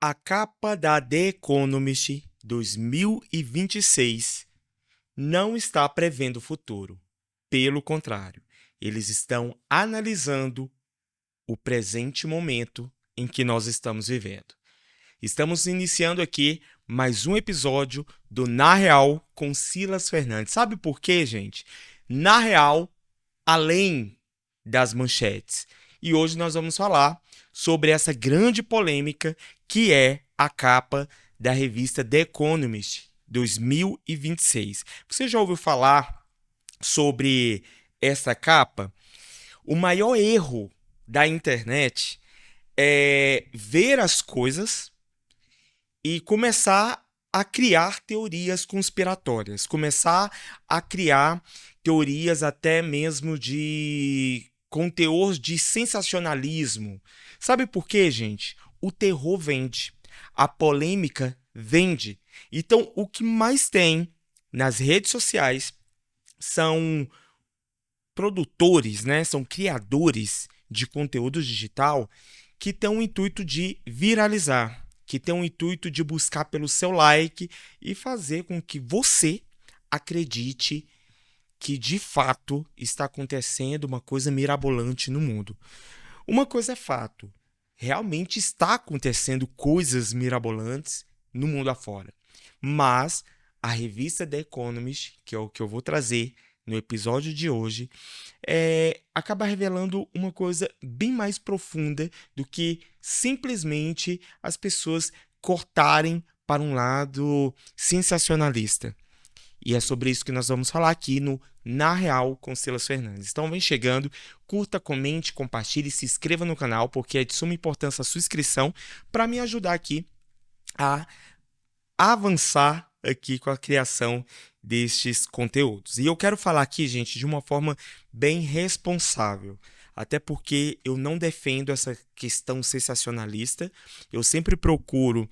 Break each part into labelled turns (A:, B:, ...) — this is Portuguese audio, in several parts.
A: A capa da The Economist 2026 não está prevendo o futuro. Pelo contrário, eles estão analisando o presente momento em que nós estamos vivendo. Estamos iniciando aqui mais um episódio do Na Real com Silas Fernandes. Sabe por quê, gente? Na Real, além das manchetes. E hoje nós vamos falar sobre essa grande polêmica que é a capa da revista The Economist 2026. Você já ouviu falar sobre essa capa? O maior erro da internet é ver as coisas e começar a criar teorias conspiratórias, começar a criar teorias até mesmo de conteúdos de sensacionalismo. Sabe por quê, gente? O terror vende, a polêmica vende. Então, o que mais tem nas redes sociais são produtores, né? São criadores de conteúdo digital que têm o intuito de viralizar, que têm o intuito de buscar pelo seu like e fazer com que você acredite que de fato está acontecendo uma coisa mirabolante no mundo. Uma coisa é fato, realmente está acontecendo coisas mirabolantes no mundo afora. Mas a revista The Economist, que é o que eu vou trazer no episódio de hoje, acaba revelando uma coisa bem mais profunda do que simplesmente as pessoas cortarem para um lado sensacionalista. E é sobre isso que nós vamos falar aqui no Na Real com Silas Fernandes. Então vem chegando, curta, comente, compartilhe, se inscreva no canal, porque é de suma importância a sua inscrição para me ajudar aqui a avançar aqui com a criação destes conteúdos. E eu quero falar aqui, gente, de uma forma bem responsável. Até porque eu não defendo essa questão sensacionalista. Eu sempre procuro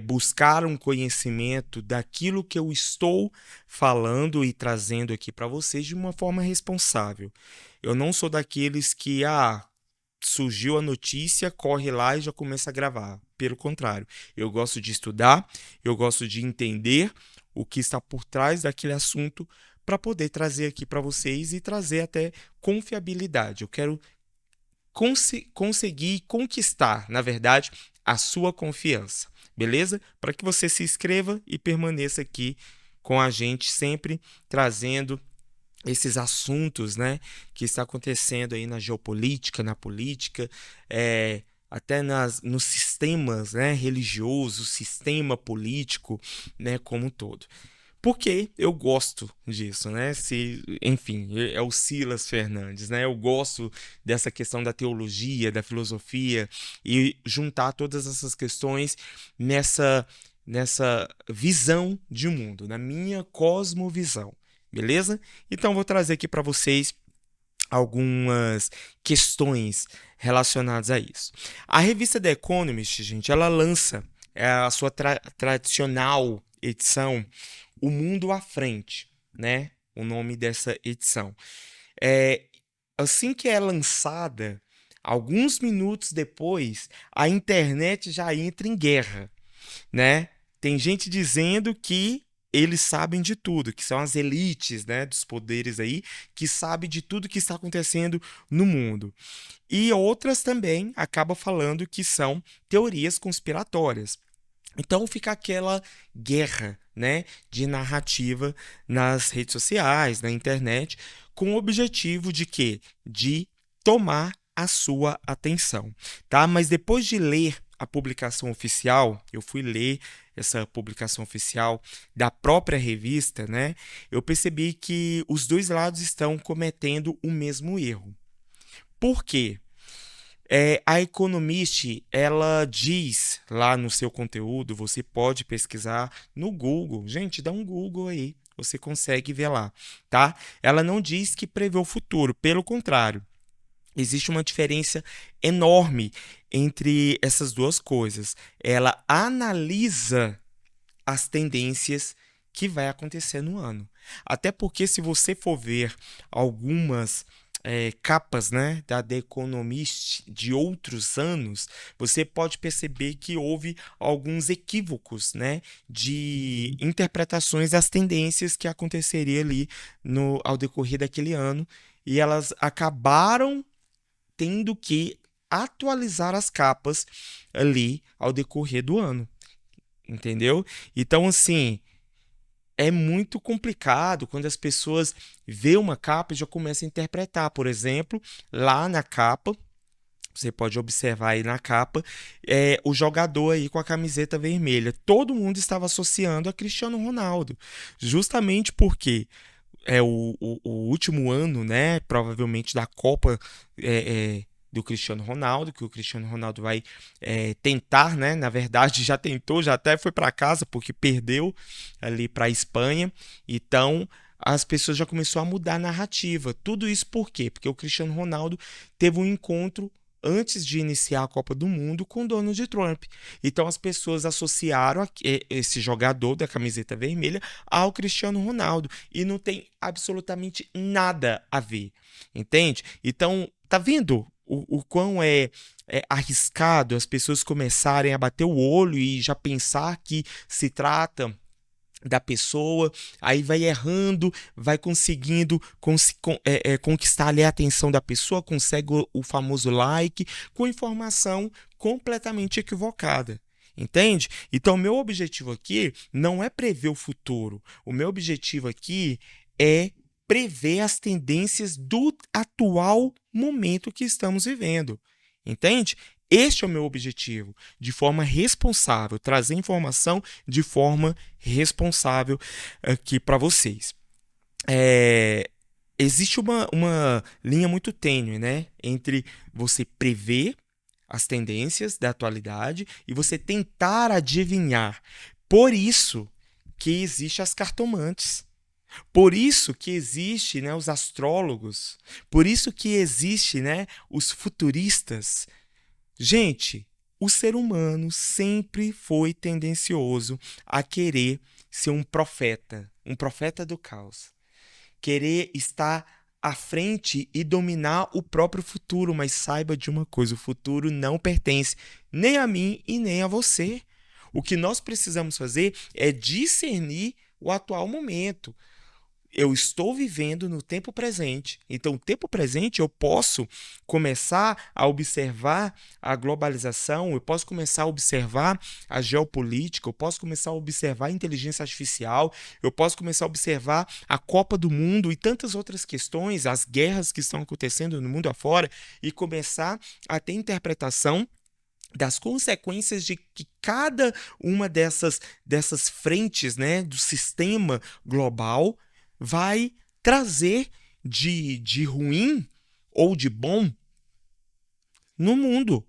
A: buscar um conhecimento daquilo que eu estou falando e trazendo aqui para vocês de uma forma responsável. Eu não sou daqueles que, surgiu a notícia, corre lá e já começa a gravar. Pelo contrário, eu gosto de estudar, eu gosto de entender o que está por trás daquele assunto para poder trazer aqui para vocês e trazer até confiabilidade. Eu quero conseguir conquistar, na verdade, a sua confiança, beleza? Para que você se inscreva e permaneça aqui com a gente, sempre trazendo esses assuntos, né, que está acontecendo aí na geopolítica, na política, até nos sistemas, né, religiosos, sistema político, né, como um todo. Porque eu gosto disso, né? Enfim, é o Silas Fernandes, né? Eu gosto dessa questão da teologia, da filosofia e juntar todas essas questões nessa visão de mundo, na minha cosmovisão. Beleza? Então vou trazer aqui para vocês algumas questões relacionadas a isso. A revista The Economist, gente, ela lança a sua tradicional edição O Mundo à Frente, né? O nome dessa edição. Assim que é lançada, alguns minutos depois, a internet já entra em guerra, né? Tem gente dizendo que eles sabem de tudo, que são as elites, né, dos poderes aí, que sabem de tudo que está acontecendo no mundo. E outras também acabam falando que são teorias conspiratórias. Então fica aquela guerra, né, de narrativa nas redes sociais, na internet, com o objetivo de quê? De tomar a sua atenção, tá? Mas depois de ler a publicação oficial, eu fui ler essa publicação oficial da própria revista, né? Eu percebi que os dois lados estão cometendo o mesmo erro. Por quê? A Economist, ela diz lá no seu conteúdo, você pode pesquisar no Google. Gente, dá um Google aí, você consegue ver lá, tá? Ela não diz que prevê o futuro, pelo contrário. Existe uma diferença enorme entre essas duas coisas. Ela analisa as tendências que vai acontecer no ano. Até porque se você for ver algumas capas, né, da The Economist de outros anos, você pode perceber que houve alguns equívocos, né, de interpretações das tendências que aconteceria ali ao decorrer daquele ano, e elas acabaram tendo que atualizar as capas ali ao decorrer do ano, entendeu? Então, assim, é muito complicado quando as pessoas vê uma capa e já começam a interpretar. Por exemplo, lá na capa, você pode observar aí na capa, o jogador aí com a camiseta vermelha. Todo mundo estava associando a Cristiano Ronaldo, justamente porque é o último ano, né, provavelmente da Copa do Cristiano Ronaldo, que o Cristiano Ronaldo vai tentar, né, na verdade já tentou, já até foi para casa porque perdeu ali para a Espanha. Então as pessoas já começaram a mudar a narrativa. Tudo isso por quê? Porque o Cristiano Ronaldo teve um encontro antes de iniciar a Copa do Mundo com Donald Trump. Então as pessoas associaram esse jogador da camiseta vermelha ao Cristiano Ronaldo e não tem absolutamente nada a ver, entende? Então, tá vendo o quão é arriscado as pessoas começarem a bater o olho e já pensar que se trata da pessoa, aí vai errando, vai conseguindo conquistar ali a atenção da pessoa, consegue o famoso like, com informação completamente equivocada. Entende? Então, o meu objetivo aqui não é prever o futuro. O meu objetivo aqui é prever as tendências do atual momento que estamos vivendo. Entende? Este é o meu objetivo, de forma responsável, trazer informação de forma responsável aqui para vocês. Existe uma linha muito tênue, né, entre você prever as tendências da atualidade e você tentar adivinhar. Por isso que existem as cartomantes. Por isso que existe, né, os astrólogos. Por isso que existe, né, os futuristas. Gente, o ser humano sempre foi tendencioso a querer ser um profeta do caos. Querer estar à frente e dominar o próprio futuro, mas saiba de uma coisa, o futuro não pertence nem a mim e nem a você. O que nós precisamos fazer é discernir o atual momento. Eu estou vivendo no tempo presente. Então, no tempo presente, eu posso começar a observar a globalização, eu posso começar a observar a geopolítica, eu posso começar a observar a inteligência artificial, eu posso começar a observar a Copa do Mundo e tantas outras questões, as guerras que estão acontecendo no mundo afora, e começar a ter interpretação das consequências de que cada uma dessas frentes, né, do sistema global vai trazer de ruim ou de bom no mundo.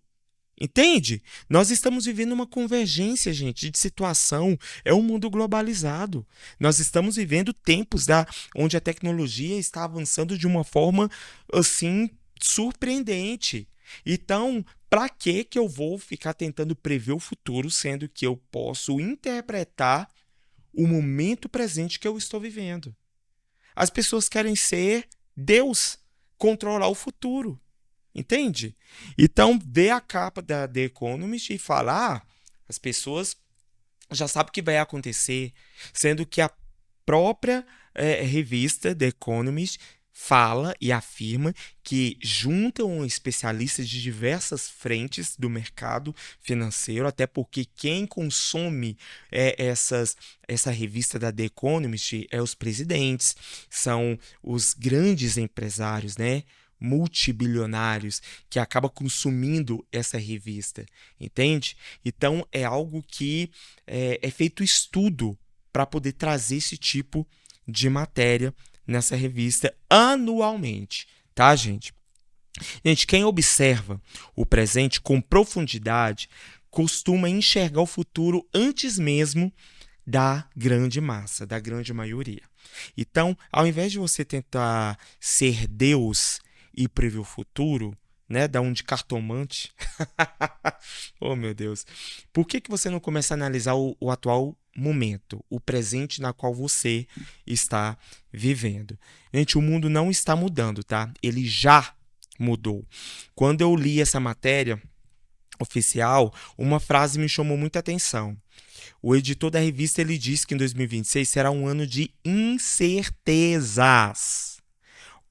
A: Entende? Nós estamos vivendo uma convergência, gente, de situação. É um mundo globalizado. Nós estamos vivendo tempos onde a tecnologia está avançando de uma forma assim surpreendente. Então, para que eu vou ficar tentando prever o futuro, sendo que eu posso interpretar o momento presente que eu estou vivendo? As pessoas querem ser Deus, controlar o futuro. Entende? Então, vê a capa da The Economist e fala: as pessoas já sabem o que vai acontecer, sendo que a própria revista The Economist fala e afirma que juntam especialistas de diversas frentes do mercado financeiro, até porque quem consome essa revista da The Economist é os presidentes, são os grandes empresários, né? Multibilionários que acabam consumindo essa revista, entende? Então é algo que é feito estudo para poder trazer esse tipo de matéria nessa revista anualmente, tá, gente? Gente, quem observa o presente com profundidade costuma enxergar o futuro antes mesmo da grande massa, da grande maioria. Então, ao invés de você tentar ser Deus e prever o futuro, né? Dá um de cartomante. Oh, meu Deus. Por que que você não começa a analisar o atual momento, o presente na qual você está vivendo? Gente, o mundo não está mudando, tá? Ele já mudou. Quando eu li essa matéria oficial, uma frase me chamou muita atenção. O editor da revista ele disse que em 2026 será um ano de incertezas.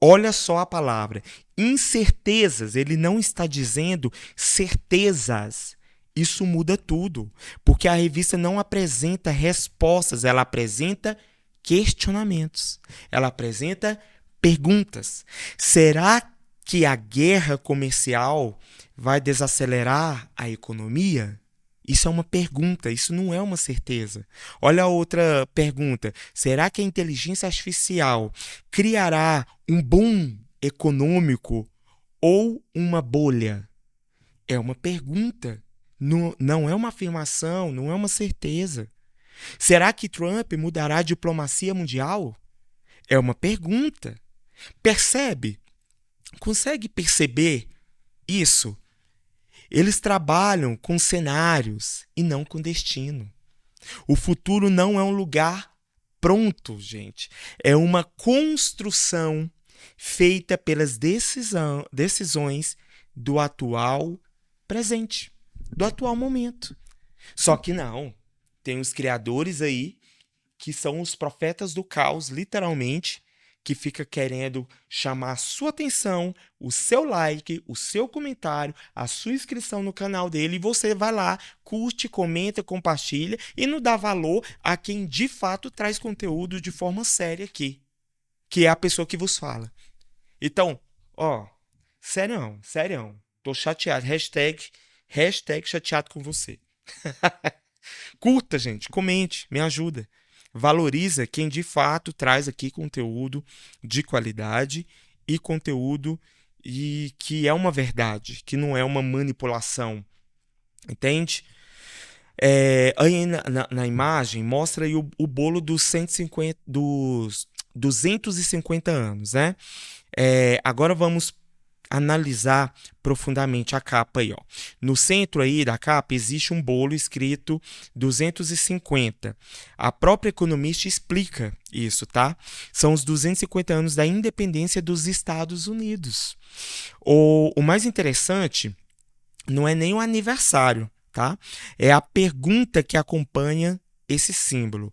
A: Olha só a palavra, incertezas. Ele não está dizendo certezas. Isso muda tudo, porque a revista não apresenta respostas, ela apresenta questionamentos, ela apresenta perguntas. Será que a guerra comercial vai desacelerar a economia? Isso é uma pergunta, isso não é uma certeza. Olha a outra pergunta. Será que a inteligência artificial criará um boom econômico ou uma bolha? É uma pergunta. Não é uma afirmação, não é uma certeza. Será que Trump mudará a diplomacia mundial? É uma pergunta. Percebe? Consegue perceber isso? Eles trabalham com cenários e não com destino. O futuro não é um lugar pronto, gente. É uma construção feita pelas decisões do atual presente, do atual momento. Só que não. Tem os criadores aí que são os profetas do caos, literalmente, que fica querendo chamar a sua atenção, o seu like, o seu comentário, a sua inscrição no canal dele, e você vai lá, curte, comenta, compartilha e não dá valor a quem de fato traz conteúdo de forma séria aqui, que é a pessoa que vos fala. Então, ó, sério, tô chateado, hashtag chateado com você. Curta, gente, comente, me ajuda. Valoriza quem de fato traz aqui conteúdo de qualidade e conteúdo que é uma verdade, que não é uma manipulação. Entende? Aí na imagem mostra aí o bolo dos 250 anos, né? Agora vamos analisar profundamente a capa aí, ó. No centro aí da capa existe um bolo escrito 250. A própria economista explica isso, tá? São os 250 anos da independência dos Estados Unidos. O mais interessante não é nem o aniversário, tá? É a pergunta que acompanha esse símbolo.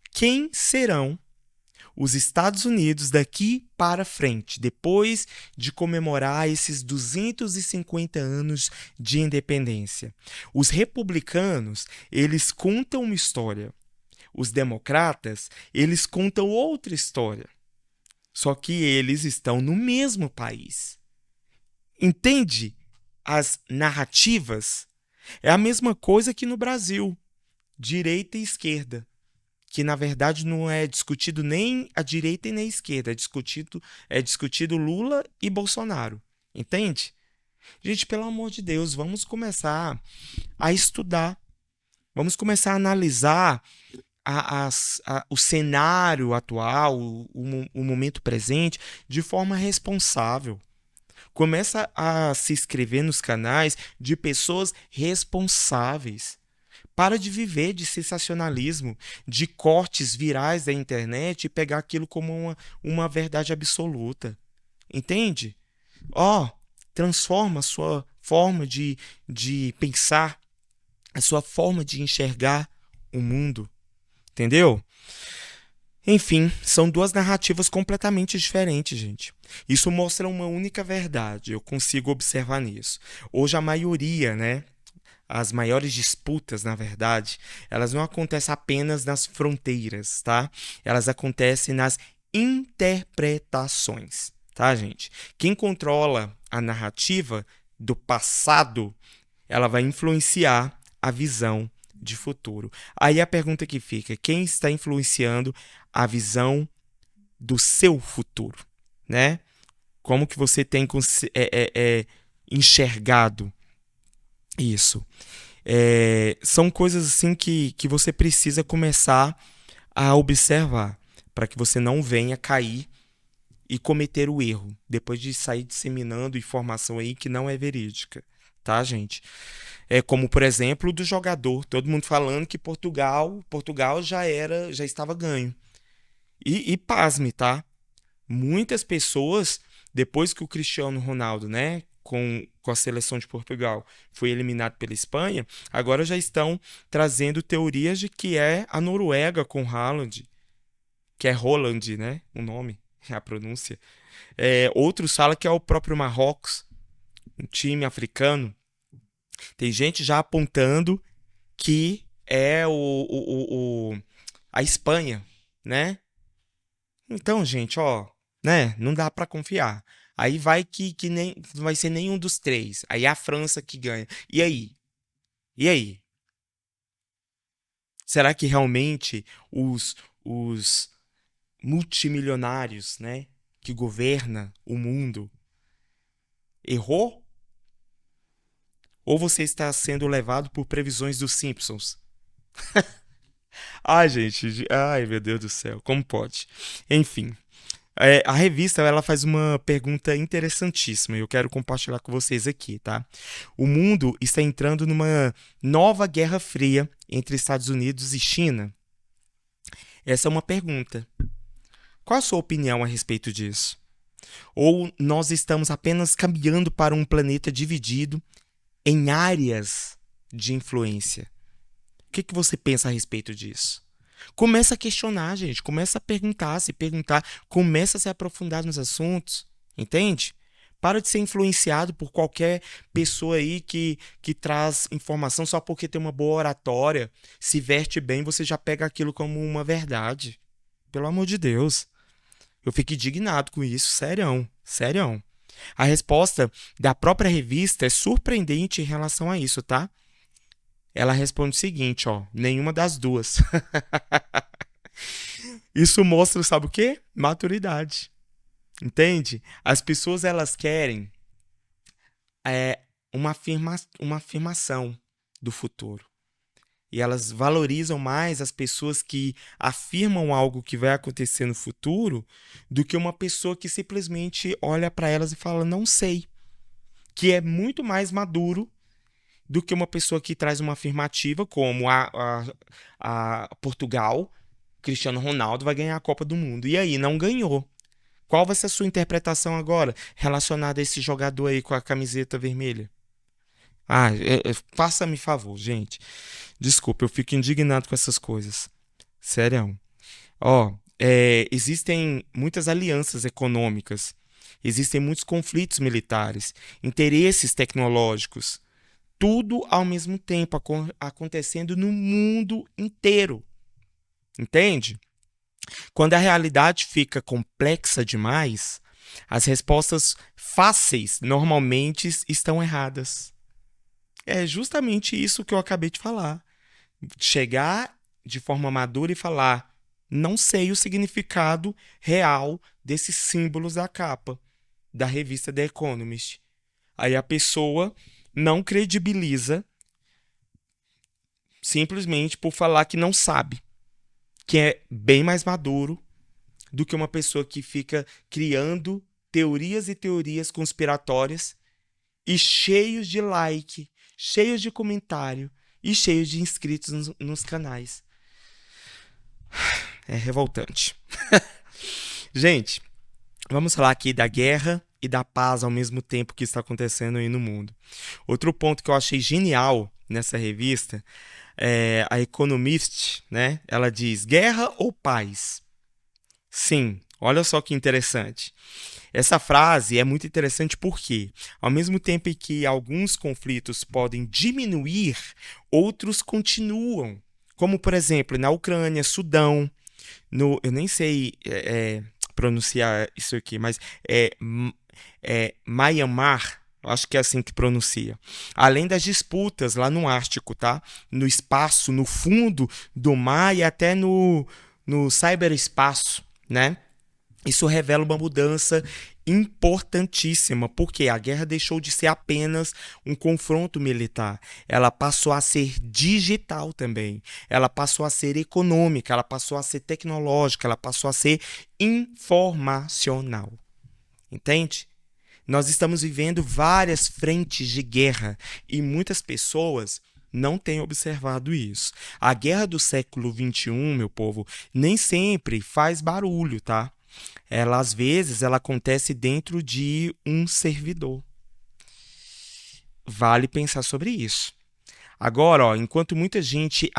A: Quem serão os Estados Unidos daqui para frente, depois de comemorar esses 250 anos de independência? Os republicanos, eles contam uma história. Os democratas, eles contam outra história. Só que eles estão no mesmo país. Entende as narrativas? É a mesma coisa que no Brasil, direita e esquerda, que na verdade não é discutido nem a direita e nem a esquerda, é discutido Lula e Bolsonaro. Entende? Gente, pelo amor de Deus, vamos começar a estudar, vamos começar a analisar o cenário atual, o momento presente, de forma responsável. Começa a se inscrever nos canais de pessoas responsáveis. Para de viver de sensacionalismo, de cortes virais da internet e pegar aquilo como uma verdade absoluta. Entende? Transforma a sua forma de pensar, a sua forma de enxergar o mundo. Entendeu? Enfim, são duas narrativas completamente diferentes, gente. Isso mostra uma única verdade, eu consigo observar nisso. Hoje a maioria, né? As maiores disputas, na verdade, elas não acontecem apenas nas fronteiras, tá? Elas acontecem nas interpretações, tá, gente? Quem controla a narrativa do passado, ela vai influenciar a visão de futuro. Aí a pergunta que fica, quem está influenciando a visão do seu futuro, né? Como que você tem enxergado isso? São coisas assim que você precisa começar a observar para que você não venha cair e cometer o erro, depois de sair disseminando informação aí que não é verídica, tá, gente? É como, por exemplo, do jogador, todo mundo falando que Portugal já estava ganho. E pasme, tá? Muitas pessoas, depois que o Cristiano Ronaldo, né, com a seleção de Portugal, foi eliminado pela Espanha, agora já estão trazendo teorias de que é a Noruega com Haaland, que é Roland, né, o nome, a pronúncia. Outros falam que é o próprio Marrocos, um time africano. Tem gente já apontando que é a Espanha, né? Então, gente, ó, né? Não dá pra confiar. Aí vai que nem não vai ser nenhum dos três. Aí é a França que ganha. E aí? E aí? Será que realmente os multimilionários, né, que governa o mundo errou? Ou você está sendo levado por previsões dos Simpsons? Ai, gente, ai, meu Deus do céu, como pode? Enfim, a revista ela faz uma pergunta interessantíssima e eu quero compartilhar com vocês aqui, tá? O mundo está entrando numa nova guerra fria entre Estados Unidos e China? Essa é uma pergunta. Qual a sua opinião a respeito disso? Ou nós estamos apenas caminhando para um planeta dividido em áreas de influência? O que você pensa a respeito disso? Começa a questionar, gente. Começa a perguntar, se perguntar. Começa a se aprofundar nos assuntos. Entende? Para de ser influenciado por qualquer pessoa aí que traz informação só porque tem uma boa oratória, se veste bem, você já pega aquilo como uma verdade. Pelo amor de Deus. Eu fico indignado com isso, serião, serião. A resposta da própria revista é surpreendente em relação a isso, tá? Ela responde o seguinte, ó, nenhuma das duas. Isso mostra, sabe o quê? Maturidade. Entende? As pessoas elas querem é, uma afirmação do futuro. E elas valorizam mais as pessoas que afirmam algo que vai acontecer no futuro do que uma pessoa que simplesmente olha para elas e fala, não sei. Que é muito mais maduro do que uma pessoa que traz uma afirmativa, como a Portugal, Cristiano Ronaldo vai ganhar a Copa do Mundo. E aí, não ganhou. Qual vai ser a sua interpretação agora relacionada a esse jogador aí com a camiseta vermelha? Ah, faça-me favor, gente. Desculpa, eu fico indignado com essas coisas. Sério. Ó, existem muitas alianças econômicas, existem muitos conflitos militares, interesses tecnológicos, tudo ao mesmo tempo acontecendo no mundo inteiro. Entende? Quando a realidade fica complexa demais, as respostas fáceis normalmente estão erradas. É justamente isso que eu acabei de falar. Chegar de forma madura e falar: não sei o significado real desses símbolos da capa da revista The Economist. Aí a pessoa não credibiliza simplesmente por falar que não sabe, que é bem mais maduro do que uma pessoa que fica criando teorias e teorias conspiratórias e cheios de like, cheios de comentário e cheios de inscritos nos canais. É revoltante. Gente, vamos falar aqui da guerra e da paz ao mesmo tempo que está acontecendo aí no mundo. Outro ponto que eu achei genial nessa revista é a Economist, né? Ela diz: guerra ou paz? Sim, olha só que interessante. Essa frase é muito interessante porque, ao mesmo tempo em que alguns conflitos podem diminuir, outros continuam. Como, por exemplo, na Ucrânia, Sudão, eu nem sei pronunciar isso aqui, mas Myanmar, acho que é assim que pronuncia. Além das disputas lá no Ártico, tá? No espaço, no fundo do mar e até no cyberespaço, né? Isso revela uma mudança importantíssima, porque a guerra deixou de ser apenas um confronto militar. Ela passou a ser digital também. Ela passou a ser econômica, ela passou a ser tecnológica, ela passou a ser informacional. Entende? Nós estamos vivendo várias frentes de guerra e muitas pessoas não têm observado isso. A guerra do século XXI, meu povo, nem sempre faz barulho, tá? Ela, às vezes, ela acontece dentro de um servidor. Vale pensar sobre isso. Agora, ó, enquanto muita gente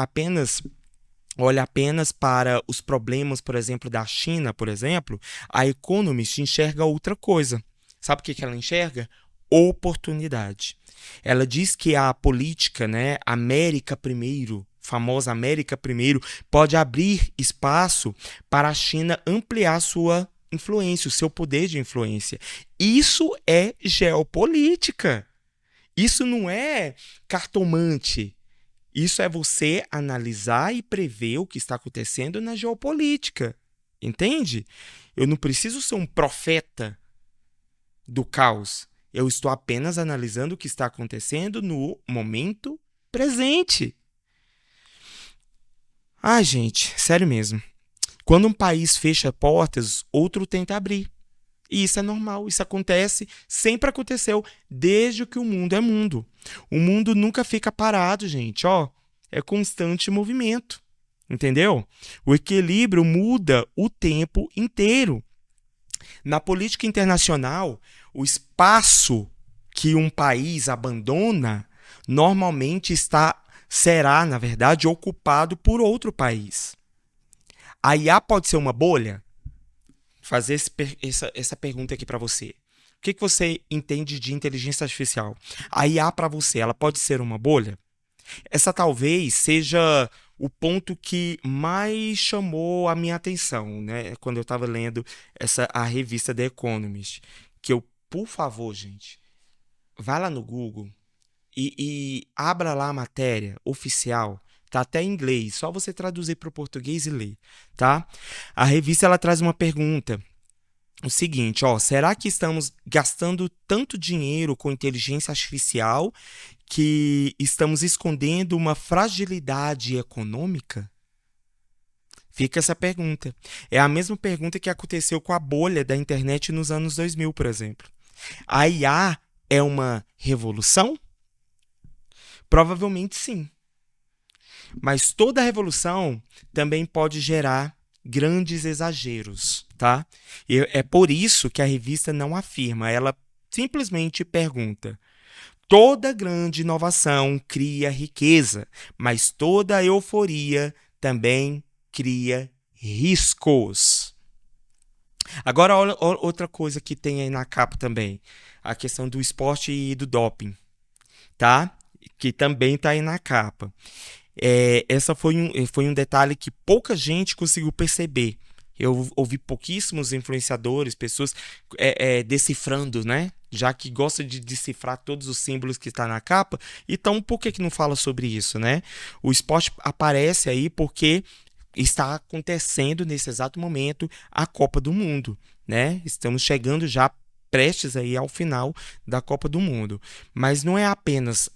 A: olha apenas para os problemas, por exemplo, da China, por exemplo, a Economist enxerga outra coisa. Sabe o que ela enxerga? Oportunidade. Ela diz que a política, né, América primeiro, famosa América primeiro, pode abrir espaço para a China ampliar sua influência, o seu poder de influência. Isso é geopolítica. Isso não é cartomante. Isso é você analisar e prever o que está acontecendo na geopolítica. Entende? Eu não preciso ser um profeta do caos. Eu estou apenas analisando o que está acontecendo no momento presente. Ai, gente, sério mesmo. Quando um país fecha portas, outro tenta abrir. E isso é normal, isso acontece, sempre aconteceu, desde que o mundo é mundo. O mundo nunca fica parado, gente, ó. É constante movimento, entendeu? O equilíbrio muda o tempo inteiro. Na política internacional, o espaço que um país abandona normalmente será, na verdade, ocupado por outro país. A IA pode ser uma bolha? Fazer essa pergunta aqui para você. O que você entende de inteligência artificial? A IA para você, ela pode ser uma bolha? Essa talvez seja o ponto que mais chamou a minha atenção, né? Quando eu estava lendo a revista The Economist. Que eu, por favor, gente, vá lá no Google e abra lá a matéria oficial. Tá até em inglês, só você traduzir para o português e ler, tá? A revista ela traz uma pergunta. O seguinte, ó, será que estamos gastando tanto dinheiro com inteligência artificial que estamos escondendo uma fragilidade econômica? Fica essa pergunta. É a mesma pergunta que aconteceu com a bolha da internet nos anos 2000, por exemplo. A IA é uma revolução? Provavelmente sim. Mas toda revolução também pode gerar grandes exageros, tá? E é por isso que a revista não afirma, ela simplesmente pergunta: toda grande inovação cria riqueza, mas toda euforia também cria riscos. Agora, olha outra coisa que tem aí na capa também, a questão do esporte e do doping, tá? Que também está aí na capa. Essa foi um detalhe que pouca gente conseguiu perceber. Eu ouvi pouquíssimos influenciadores, pessoas decifrando, né? Já que gosta de decifrar todos os símbolos que está na capa. Então, por que não fala sobre isso, né? O esporte aparece aí porque está acontecendo nesse exato momento a Copa do Mundo, né? Estamos chegando já prestes aí ao final da Copa do Mundo. Mas não é apenas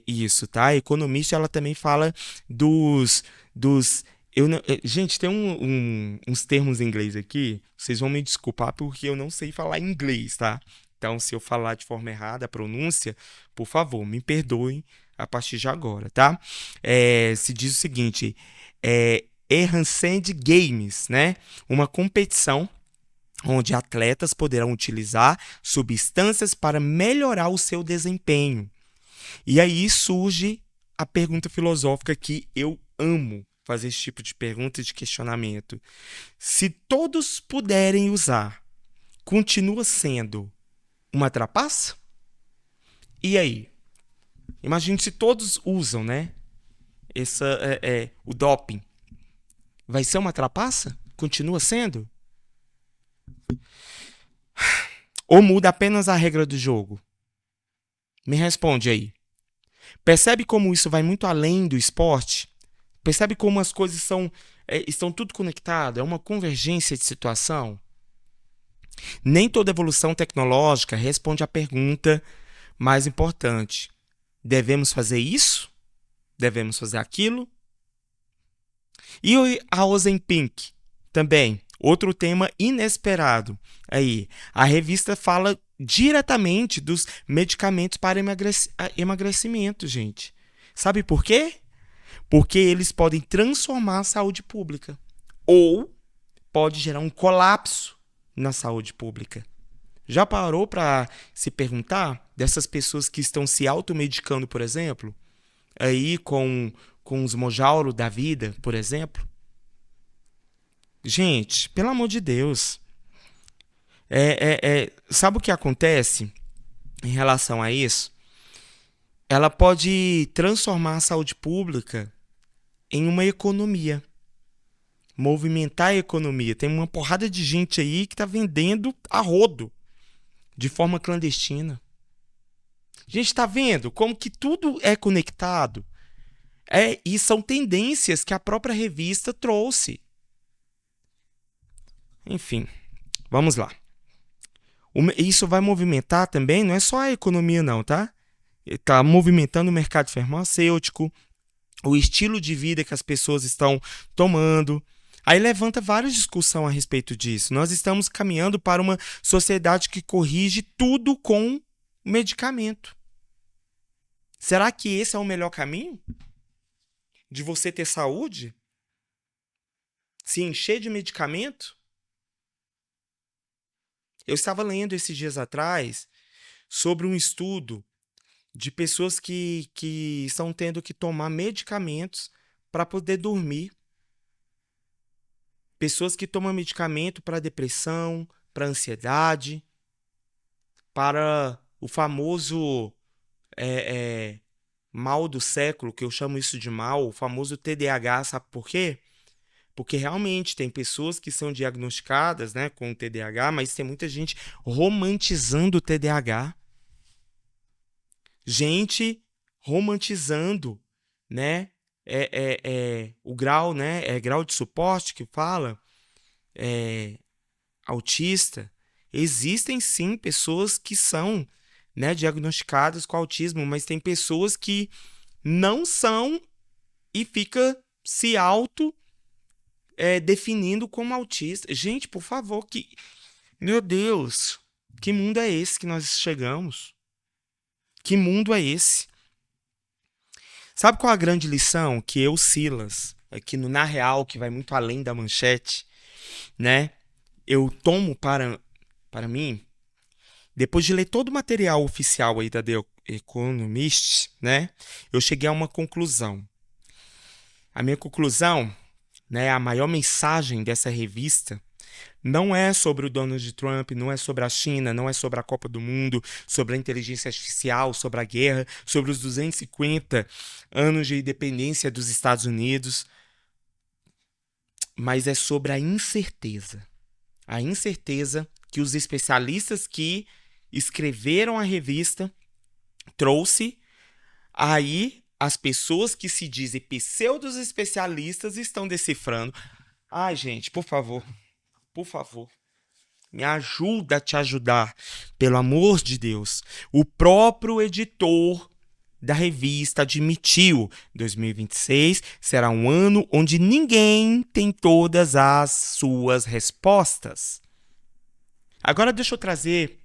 A: isso, tá? A Economist ela também fala dos gente, tem uns termos em inglês aqui, vocês vão me desculpar porque eu não sei falar inglês, tá? Então, se eu falar de forma errada a pronúncia, por favor, me perdoem a partir de agora, tá? Se diz o seguinte, Enhanced Games, né? Uma competição onde atletas poderão utilizar substâncias para melhorar o seu desempenho. E aí surge a pergunta filosófica que eu amo fazer esse tipo de pergunta e de questionamento. Se todos puderem usar, continua sendo uma trapaça? E aí? Imagine se todos usam, né? O doping. Vai ser uma trapaça? Continua sendo? Ou muda apenas a regra do jogo? Me responde aí. Percebe como isso vai muito além do esporte? Percebe como as coisas estão tudo conectado? É uma convergência de situação? Nem toda evolução tecnológica responde à pergunta mais importante: devemos fazer isso? Devemos fazer aquilo? E a Ozempic também, outro tema inesperado. Aí, a revista fala diretamente dos medicamentos para emagrecimento, gente. Sabe por quê? Porque eles podem transformar a saúde pública ou pode gerar um colapso na saúde pública. Já parou para se perguntar dessas pessoas que estão se automedicando, por exemplo, aí com os Mounjaro da vida, por exemplo? Gente, pelo amor de Deus, sabe o que acontece em relação a isso? Ela pode transformar a saúde pública em uma economia, movimentar a economia. Tem uma porrada de gente aí que está vendendo a rodo, de forma clandestina. A gente está vendo como que tudo é conectado. E são tendências que a própria revista trouxe. Enfim, vamos lá. Isso vai movimentar também, não é só a economia não, tá? Está movimentando o mercado farmacêutico, o estilo de vida que as pessoas estão tomando. Aí levanta várias discussões a respeito disso. Nós estamos caminhando para uma sociedade que corrige tudo com medicamento. Será que esse é o melhor caminho? De você ter saúde? Se encher de medicamento? Eu estava lendo esses dias atrás sobre um estudo de pessoas que estão tendo que tomar medicamentos para poder dormir. Pessoas que tomam medicamento para depressão, para ansiedade, para o famoso mal do século, que eu chamo isso de mal, o famoso TDAH, sabe por quê? Porque realmente tem pessoas que são diagnosticadas, né, com TDAH, mas tem muita gente romantizando o TDAH. Gente romantizando, né? O grau, né? É grau de suporte que fala, autista. Existem sim pessoas que são, né, diagnosticadas com autismo, mas tem pessoas que não são e fica se definindo como autista. Gente, por favor, meu Deus, que mundo é esse que nós chegamos? Que mundo é esse? Sabe qual a grande lição que eu, Silas, aqui no Na Real, que vai muito além da manchete, né? Eu tomo para mim, depois de ler todo o material oficial aí da The Economist, né? Eu cheguei a uma conclusão. A minha conclusão, né, a maior mensagem dessa revista não é sobre o Donald Trump, não é sobre a China, não é sobre a Copa do Mundo, sobre a inteligência artificial, sobre a guerra, sobre os 250 anos de independência dos Estados Unidos, mas é sobre a incerteza. A incerteza que os especialistas que escreveram a revista trouxe. Aí as pessoas que se dizem pseudos especialistas estão decifrando. Ai, gente, por favor, me ajuda a te ajudar, pelo amor de Deus. O próprio editor da revista admitiu: 2026 será um ano onde ninguém tem todas as suas respostas. Agora deixa eu trazer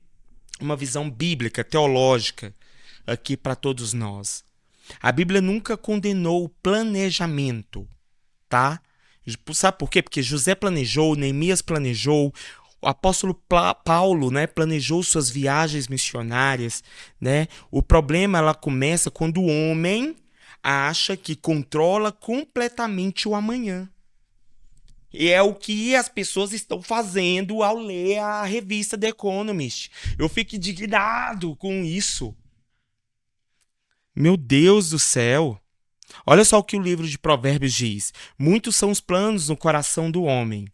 A: uma visão bíblica, teológica, aqui para todos nós. A Bíblia nunca condenou o planejamento, tá? Sabe por quê? Porque José planejou, Neemias planejou, o apóstolo Paulo, né, planejou suas viagens missionárias, né? O problema ela começa quando o homem acha que controla completamente o amanhã. E é o que as pessoas estão fazendo ao ler a revista The Economist. Eu fico indignado com isso. Meu Deus do céu! Olha só o que o livro de Provérbios diz. Muitos são os planos no coração do homem,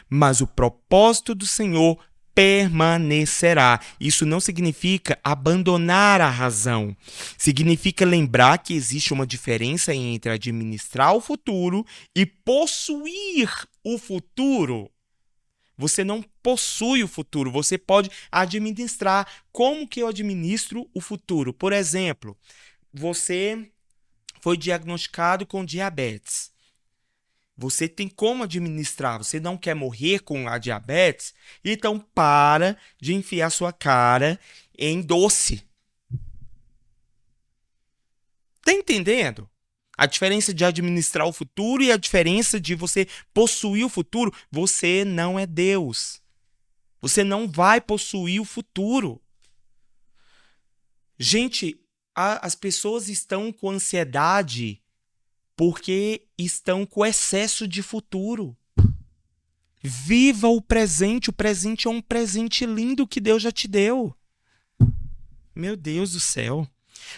A: mas o propósito do Senhor permanecerá. Isso não significa abandonar a razão. Significa lembrar que existe uma diferença entre administrar o futuro e possuir o futuro. Você não possui o futuro, você pode administrar. Como que eu administro o futuro? Por exemplo, você foi diagnosticado com diabetes. Você tem como administrar. Você não quer morrer com a diabetes? Então para de enfiar sua cara em doce. Tá entendendo? A diferença de administrar o futuro e a diferença de você possuir o futuro. Você não é Deus. Você não vai possuir o futuro. Gente, as pessoas estão com ansiedade porque estão com excesso de futuro. Viva o presente. O presente é um presente lindo que Deus já te deu. Meu Deus do céu.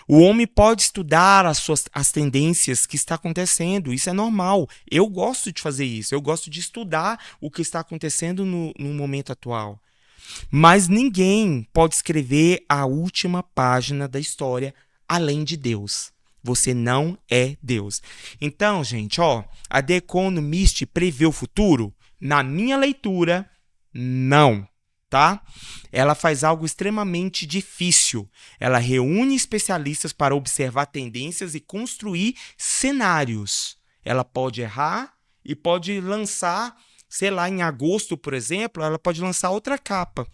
A: O homem pode estudar as tendências que está acontecendo. Isso é normal. Eu gosto de fazer isso. Eu gosto de estudar o que está acontecendo no momento atual. Mas ninguém pode escrever a última página da história além de Deus. Você não é Deus. Então, gente, a The Economist prevê o futuro? Na minha leitura, não. Tá? Ela faz algo extremamente difícil. Ela reúne especialistas para observar tendências e construir cenários. Ela pode errar e pode lançar, sei lá, em agosto, por exemplo, ela pode lançar outra capa.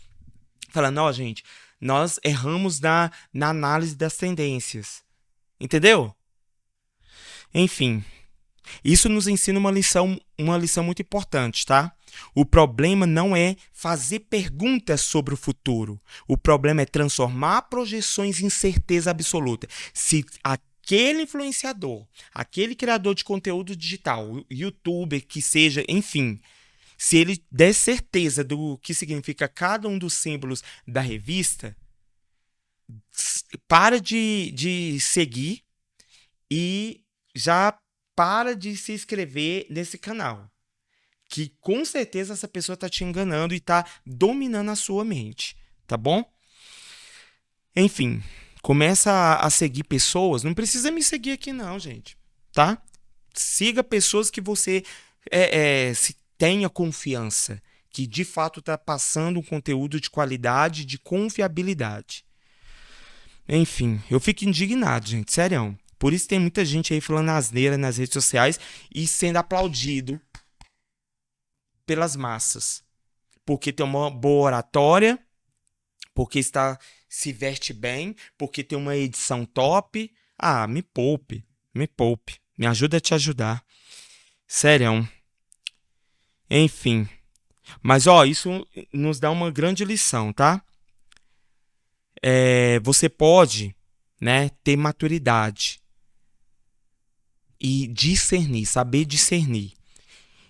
A: Falando, gente, nós erramos na análise das tendências. Entendeu? Enfim, isso nos ensina uma lição muito importante, tá? O problema não é fazer perguntas sobre o futuro. O problema é transformar projeções em certeza absoluta. Se aquele influenciador, aquele criador de conteúdo digital, youtuber, que seja, enfim, se ele der certeza do que significa cada um dos símbolos da revista, para de seguir e já para de se inscrever nesse canal. Que com certeza essa pessoa está te enganando e está dominando a sua mente, tá bom? Enfim, começa a seguir pessoas. Não precisa me seguir aqui não, gente, tá? Siga pessoas que você se tenha confiança, que de fato está passando um conteúdo de qualidade, de confiabilidade. Enfim, eu fico indignado, gente, sério. Por isso tem muita gente aí falando asneira nas redes sociais e sendo aplaudido pelas massas. Porque tem uma boa oratória, porque se veste bem, porque tem uma edição top. Ah, me poupe, me poupe. Me ajuda a te ajudar. Sério. Enfim. Mas, isso nos dá uma grande lição, tá? Você pode, né, ter maturidade e discernir, saber discernir.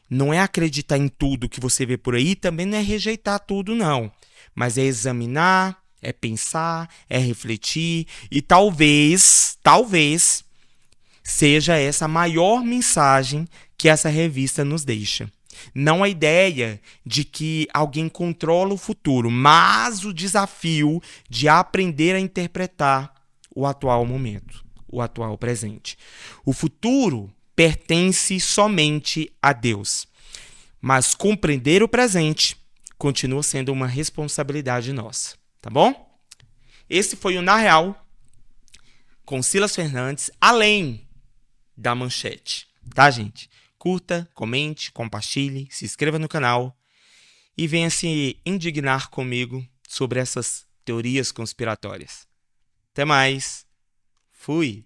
A: Não é acreditar em tudo que você vê por aí, também não é rejeitar tudo, não. Mas é examinar, é pensar, é refletir e talvez seja essa a maior mensagem que essa revista nos deixa. Não a ideia de que alguém controla o futuro, mas o desafio de aprender a interpretar o atual momento, o atual presente. O futuro pertence somente a Deus. Mas compreender o presente continua sendo uma responsabilidade nossa, tá bom? Esse foi o Na Real com Silas Fernandes, além da manchete, tá, gente? Curta, comente, compartilhe, se inscreva no canal e venha se indignar comigo sobre essas teorias conspiratórias. Até mais. Fui.